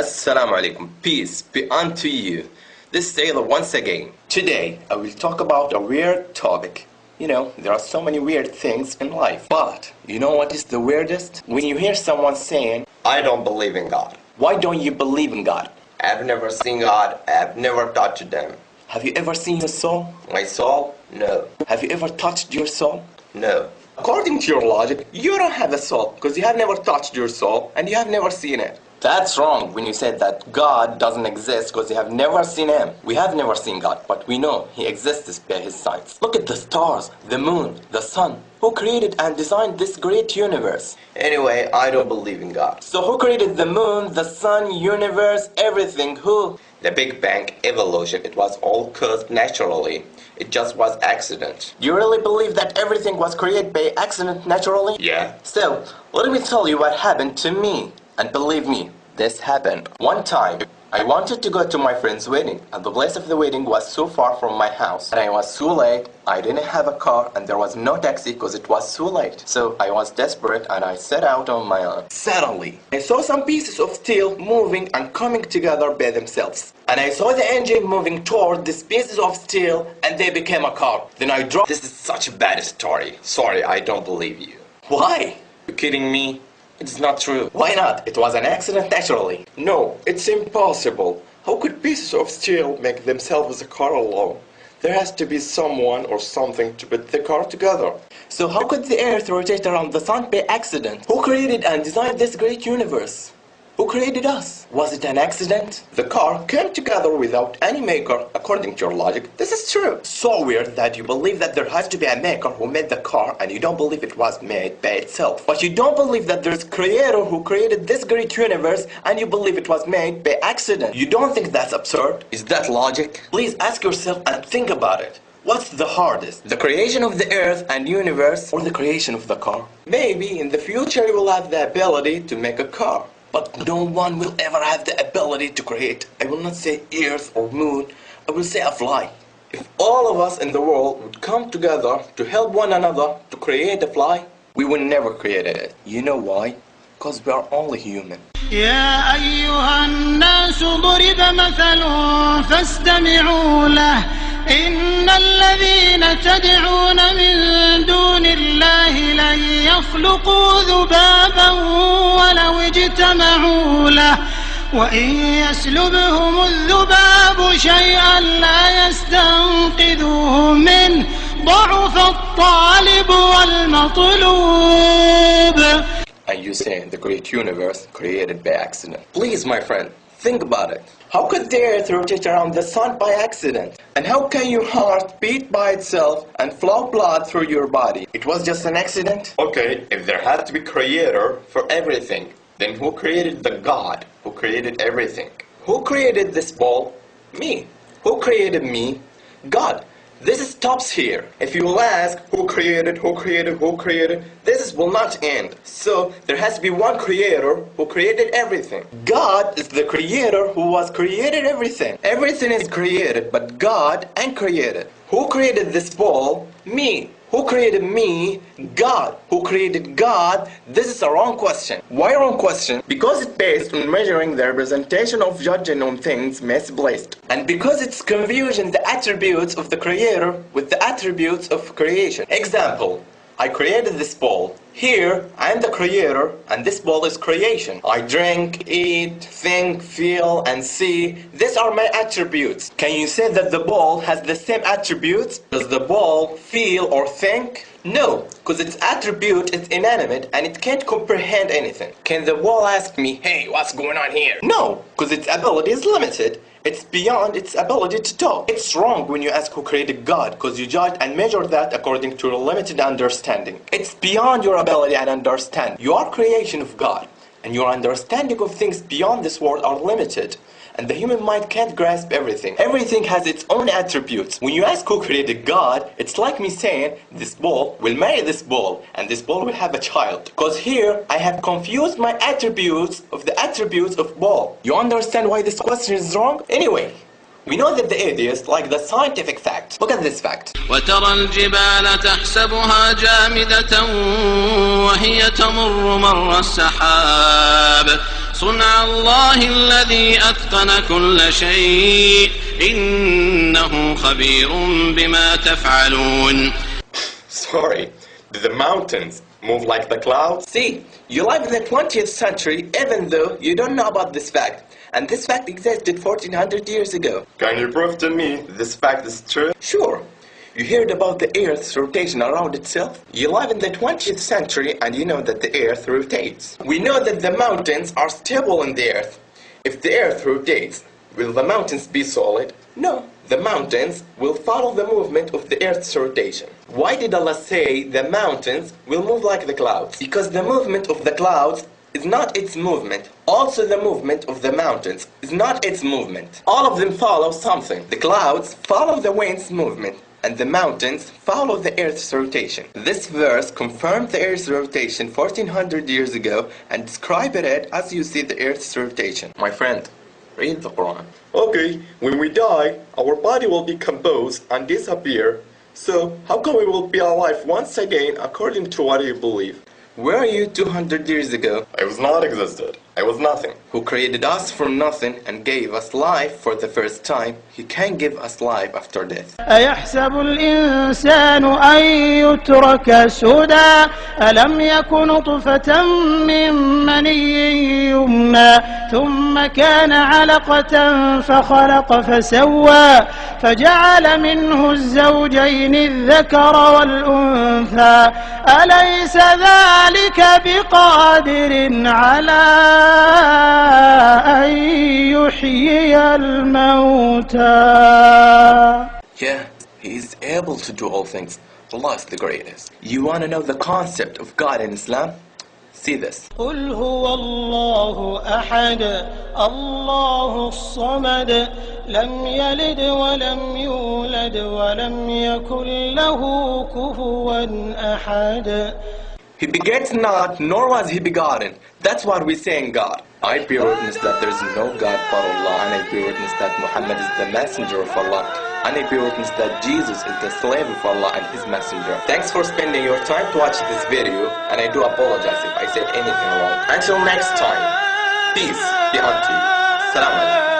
Assalamu alaikum. Peace be unto you. This is Taylor once again. Today, I will talk about a weird topic. You know, there are so many weird things in life. But, you know what is the weirdest? When you hear someone saying, I don't believe in God. why don't you believe in God? I've never seen God. I've never touched Him. Have you ever seen your soul? My soul? No. Have you ever touched your soul? No. According to your logic, you don't have a soul because you have never touched your soul and you have never seen it. That's wrong when you said that God doesn't exist because you have never seen Him. We have never seen God, but we know He exists by His signs. Look at the stars, the moon, the sun. Who created and designed this great universe? Anyway, I don't believe in God. So who created the moon, the sun, universe, everything? Who? The Big Bang, evolution, it was all caused naturally. It just was accident. Do you really believe that everything was created by accident naturally? Yeah. So, let me tell you what happened to me. And believe me, this happened. One time, I wanted to go to my friend's wedding, and the place of the wedding was so far from my house. And I was so late, I didn't have a car, and there was no taxi because it was so late. So I was desperate and I set out on my own. Suddenly, I saw some pieces of steel moving and coming together by themselves. And I saw the engine moving toward these pieces of steel, and they became a car. Then I dropped. This is such a bad story. Sorry, I don't believe you. Why? You kidding me? It's not true. Why not? It was an accident naturally. No, it's impossible. How could pieces of steel make themselves a car alone? There has to be someone or something to put the car together. So how could the earth rotate around the sun by accident? Who created and designed this great universe? Who created us? Was it an accident? The car came together without any maker, according to your logic. This is true. So weird that you believe that there has to be a maker who made the car and you don't believe it was made by itself. But you don't believe that there's a creator who created this great universe and you believe it was made by accident. You don't think that's absurd? Is that logic? Please ask yourself and think about it. What's the hardest? The creation of the earth and universe or the creation of the car? Maybe in the future you will have the ability to make a car. But no one will ever have the ability to create. I will not say earth or moon, I will say a fly. If all of us in the world would come together to help one another to create a fly, we would never create it. You know why? Because we are only human. يا أيها الناس ضرب مثل فاستمعوا له إن الذين تدعون من دون الله لن يخلقوا ذبابا ولو اجتمعوا له وإن يسلبهم الذباب شيئا لا يستنقذوه منه ضعف الطالب والمطلوب. And you say the great universe created by accident. Please, my friend, think about it. How could the earth rotate around the sun by accident? And how can your heart beat by itself and flow blood through your body? It was just an accident? Okay, if there had to be creator for everything, then who created the God who created everything? Who created this ball? Me. Who created me? God. This stops here. If you will ask who created, this will not end. So there has to be one creator who created everything. God is the creator who was created everything. Everything is created, but God ain't created. Who created this ball? Me. Who created me? God. Who created God? This is a wrong question. Why wrong question? Because it's based on measuring the representation of judging on things misplaced. And because it's confusing the attributes of the creator with the attributes of creation. Example, I created this ball. Here, I am the creator, and this ball is creation. I drink, eat, think, feel, and see. These are my attributes. Can you say that the ball has the same attributes? Does the ball feel or think? No, because its attribute is inanimate and it can't comprehend anything. Can the ball ask me, hey, what's going on here? No, because its ability is limited. It's beyond its ability to talk. It's wrong when you ask who created God, because you judge and measure that according to your limited understanding. It's beyond your ability and understanding. You are creation of God, and your understanding of things beyond this world are limited. And the human mind can't grasp everything. Everything has its own attributes. When you ask who created God, it's like me saying, this ball will marry this ball, and this ball will have a child. Because here, I have confused my attributes of the attributes of ball. You understand why this question is wrong? Anyway, we know that the atheists like the scientific fact. Look at this fact. وترى الجبال تحسبها جامدة وهي تمر مر السحاب صنع الله الذي أتقن كل شيء إنه خبير بما تفعلون. Sorry, do the mountains move like the clouds? See, you live in the 20th century even though you don't know about this fact. And this fact existed 1400 years ago. Can you prove to me this fact is true? Sure. You heard about the Earth's rotation around itself? You live in the 20th century and you know that the Earth rotates. We know that the mountains are stable in the Earth. If the Earth rotates, will the mountains be solid? No. The mountains will follow the movement of the Earth's rotation. Why did Allah say the mountains will move like the clouds? Because the movement of the clouds is not its movement. Also the movement of the mountains is not its movement. All of them follow something. The clouds follow the wind's movement, and the mountains follow the Earth's rotation. This verse confirmed the Earth's rotation 1400 years ago and described it as you see the Earth's rotation. My friend, read the Quran. Okay, when we die, our body will decompose and disappear. So, how come we will be alive once again according to what you believe? Where are you 200 years ago? I was not existed. I was nothing. Who created us from nothing and gave us life for the first time, He can give us life after death. أيحسب الإنسان أن يترك سدى ألم يك نطفة من مني يمنى ثم كان علقة فخلق فسوى فجعل منه الزوجين الذكر والأنثى أليس ذلك بقادر على أن يحيي الموتى. Yeah, He is able to do all things. Allah is the greatest. You want to know the concept of God in Islam? See this. قل هو الله أحد الله الصمد لم يلد ولم يولد ولم يكن له كفوا أحد. He begets not, nor was He begotten. That's what we say in God. I bear witness that there is no God but Allah, and I bear witness that Muhammad is the messenger of Allah, and I bear witness that Jesus is the slave of Allah and His messenger. Thanks for spending your time to watch this video, and I do apologize if I said anything wrong. Until next time, peace be unto you. Salam alaikum.